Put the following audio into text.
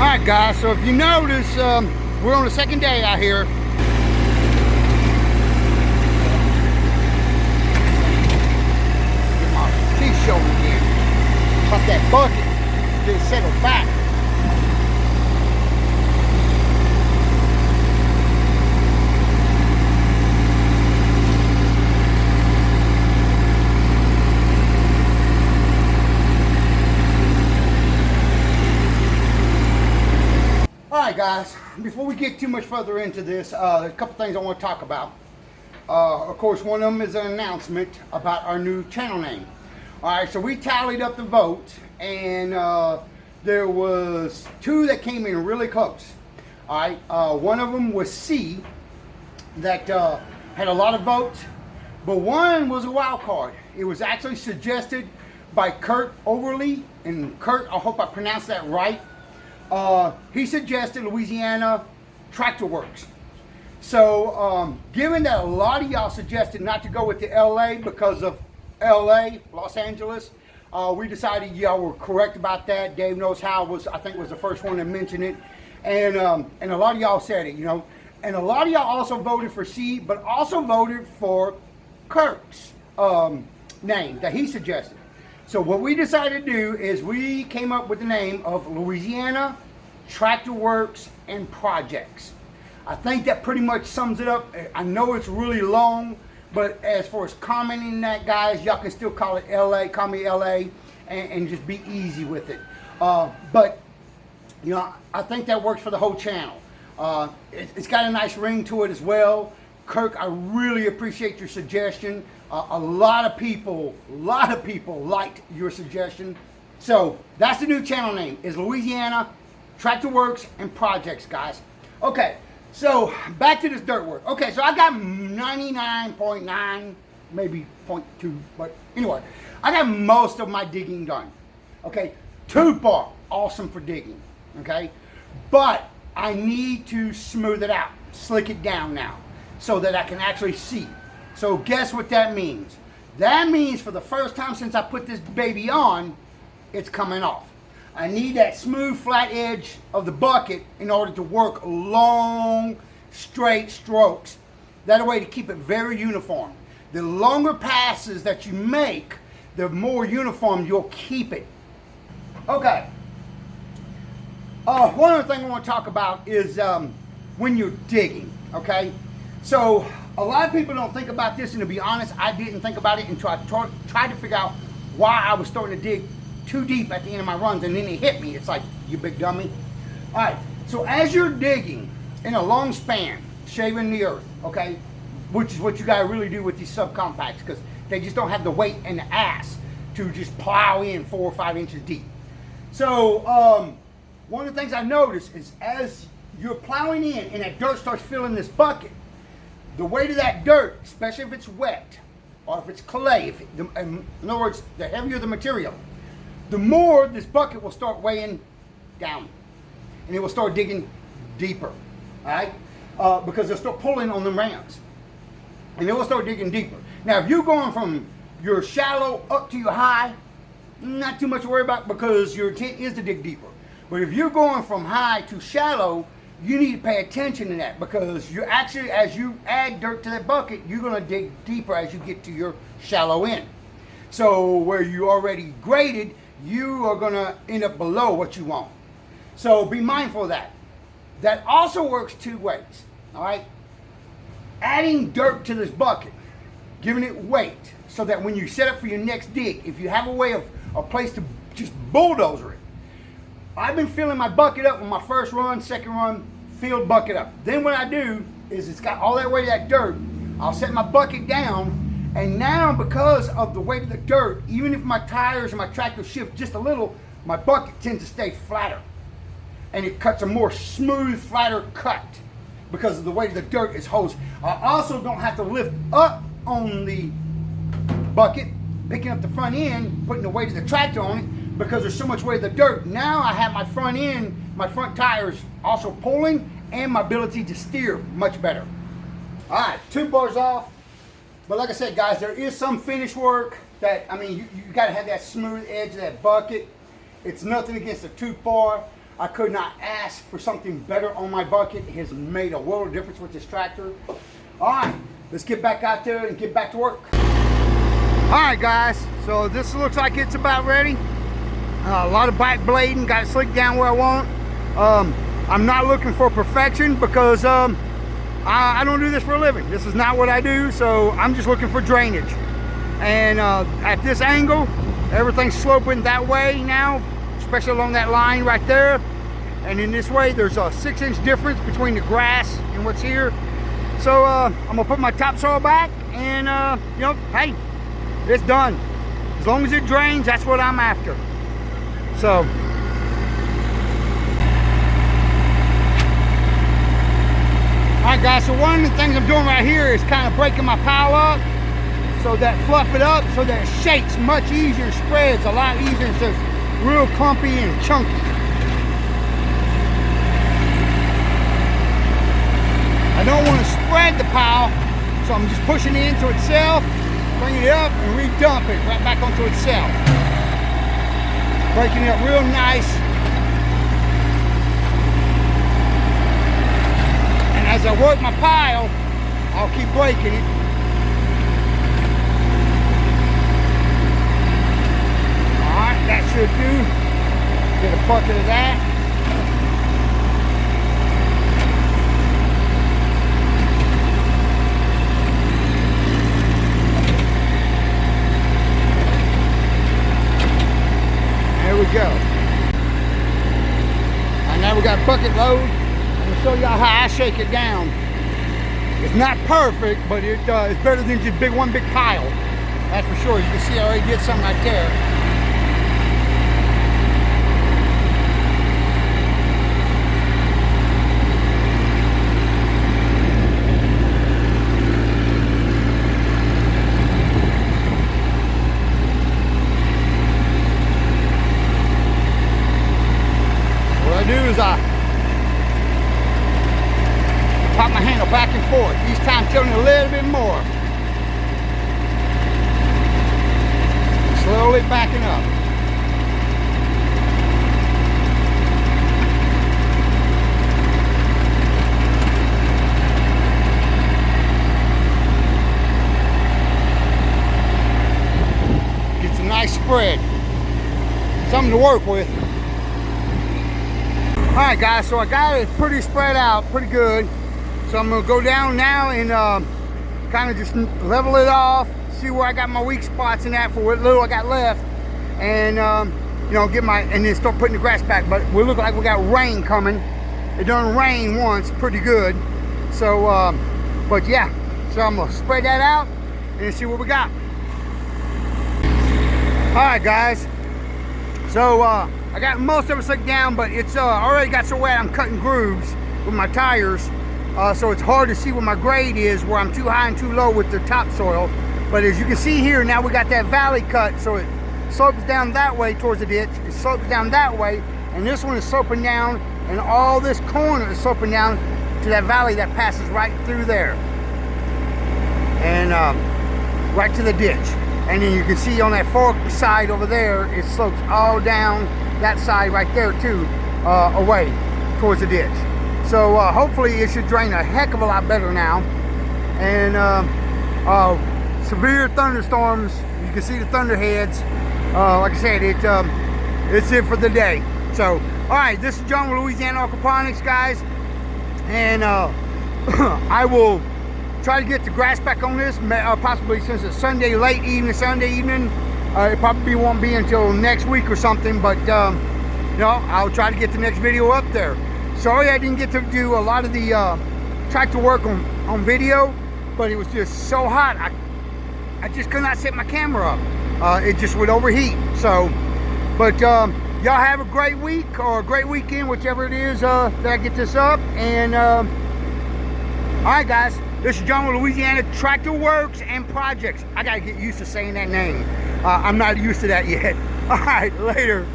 Alright guys, so if you notice, we're on the second day out here. Get my teeth shown again. Pump that bucket, get it settled back. Alright guys, before we get too much further into this, there's a couple things I want to talk about. Of course, one of them is an announcement about our new channel name. Alright, so we tallied up the votes, and there was two that came in really close. Alright, one of them was C, that had a lot of votes, but one was a wild card. It was actually suggested by Kirk Overly, and Kirk, I hope I pronounced that right. He suggested Louisiana Tractor Works. So, given that a lot of y'all suggested not to go with the LA because of LA, Los Angeles, we decided y'all were correct about that. Dave Knows How was, I think, was the first one to mention it. And a lot of y'all said it, you know. And a lot of y'all also voted for C, but also voted for Kirk's name that he suggested. So what we decided to do is we came up with the name of Louisiana Tractor Works and Projects. I think that pretty much sums it up. I know it's really long, but as far as commenting that, guys, y'all can still call it LA, call me LA, and just be easy with it. But, you know, I think that works for the whole channel. It's got a nice ring to it as well. Kirk, I really appreciate your suggestion. A lot of people liked your suggestion. So that's the new channel name, is Louisiana Tractor Works and Projects, guys. Okay, so back to this dirt work. Okay, so I got 99.9, maybe 0.2, but anyway, I got most of my digging done. Okay, 2-bar, awesome for digging. Okay, but I need to smooth it out, slick it down now, so that I can actually see. So guess what that means? That means for the first time since I put this baby on, it's coming off. I need that smooth flat edge of the bucket in order to work long straight strokes. That way to keep it very uniform. The longer passes that you make, the more uniform you'll keep it. Okay. One other thing I want to talk about is when you're digging, okay? So a lot of people don't think about this, and to be honest, I didn't think about it until I tried to figure out why I was starting to dig too deep at the end of my runs, and then it hit me. It's like, you big dummy. All right, so as you're digging in a long span, shaving the earth, okay, which is what you gotta really do with these subcompacts, because they just don't have the weight and the ass to just plow in 4 or 5 inches deep. So one of the things I noticed is as you're plowing in and that dirt starts filling this bucket, the weight of that dirt, especially if it's wet or if it's clay, in other words, the heavier the material, the more this bucket will start weighing down, and it will start digging deeper, all right? Because it'll start pulling on the rams, and it will start digging deeper. Now, if you're going from your shallow up to your high, not too much to worry about, because your intent is to dig deeper. But if you're going from high to shallow, you need to pay attention to that, because you're actually, as you add dirt to that bucket, you're going to dig deeper as you get to your shallow end. So where you already graded, you are going to end up below what you want. So be mindful of that. That also works 2 ways, all right? Adding dirt to this bucket, giving it weight, so that when you set up for your next dig, if you have a way of a place to just bulldozer it. I've been filling my bucket up with my first run, second run, filled bucket up. Then what I do is, it's got all that weight of that dirt, I'll set my bucket down, and now because of the weight of the dirt, even if my tires and my tractor shift just a little, my bucket tends to stay flatter. And it cuts a more smooth, flatter cut because of the weight of the dirt is hosed. I also don't have to lift up on the bucket, picking up the front end, putting the weight of the tractor on it, because there's so much weight of the dirt. Now I have my front end, my front tires also pulling, and my ability to steer much better. All right, 2 bars off. But like I said, guys, there is some finish work that, I mean, you got to have that smooth edge of that bucket. It's nothing against a 2-bar. I could not ask for something better on my bucket. It has made a world of difference with this tractor. All right, let's get back out there and get back to work. All right, guys, so this looks like it's about ready. A lot of back blading, got it slicked down where I want. I'm not looking for perfection because I don't do this for a living. This is not what I do, so I'm just looking for drainage. And at this angle, everything's sloping that way now, especially along that line right there. And in this way, there's a 6-inch difference between the grass and what's here. So I'm gonna put my topsoil back and you know, hey, it's done. As long as it drains, that's what I'm after. So alright guys, so one of the things I'm doing right here is kind of breaking my pile up so that fluff it up so that it shakes much easier, spreads a lot easier instead of real clumpy and chunky. I don't want to spread the pile, so I'm just pushing it into itself, bringing it up and re-dump it right back onto itself. Breaking it up real nice. And as I work my pile, I'll keep breaking it. Alright, that should do. Get a bucket of that. There we go. And now we got a bucket load. I'm gonna show y'all how I shake it down. It's not perfect, but it's better than just one big pile. That's for sure. You can see I already did something right there. I pop my handle back and forth, each time tilting a little bit more. Slowly backing up. Gets a nice spread. Something to work with. Alright guys, so I got it pretty spread out, pretty good. So I'm going to go down now and kind of just level it off, see where I got my weak spots in that for what little I got left. And you know, and then start putting the grass back. But we look like we got rain coming. It done rain once, pretty good. So, but yeah, so I'm going to spread that out and see what we got. Alright guys, so I got most of it slicked down, but it's already got so wet I'm cutting grooves with my tires. So it's hard to see what my grade is, where I'm too high and too low with the topsoil. But as you can see here, now we got that valley cut, so it slopes down that way towards the ditch. It slopes down that way, and this one is sloping down, and all this corner is sloping down to that valley that passes right through there. And right to the ditch. And then you can see on that fork side over there, it slopes all down that side right there too, away towards the ditch. So hopefully it should drain a heck of a lot better now. And severe thunderstorms, you can see the thunderheads. Like I said, it's it for the day. So all right, this is John with Louisiana Aquaponics, guys, and I will try to get the grass back on this, possibly since it's Sunday evening. It probably won't be until next week or something, but you know, I'll try to get the next video up there. Sorry I didn't get to do a lot of the tractor work on video, but it was just so hot. I just could not set my camera up. It just would overheat. So, but y'all have a great week or a great weekend, whichever it is that I get this up. And all right, guys. This is John with Louisiana Tractor Works and Projects. I gotta get used to saying that name. I'm not used to that yet. All right, later.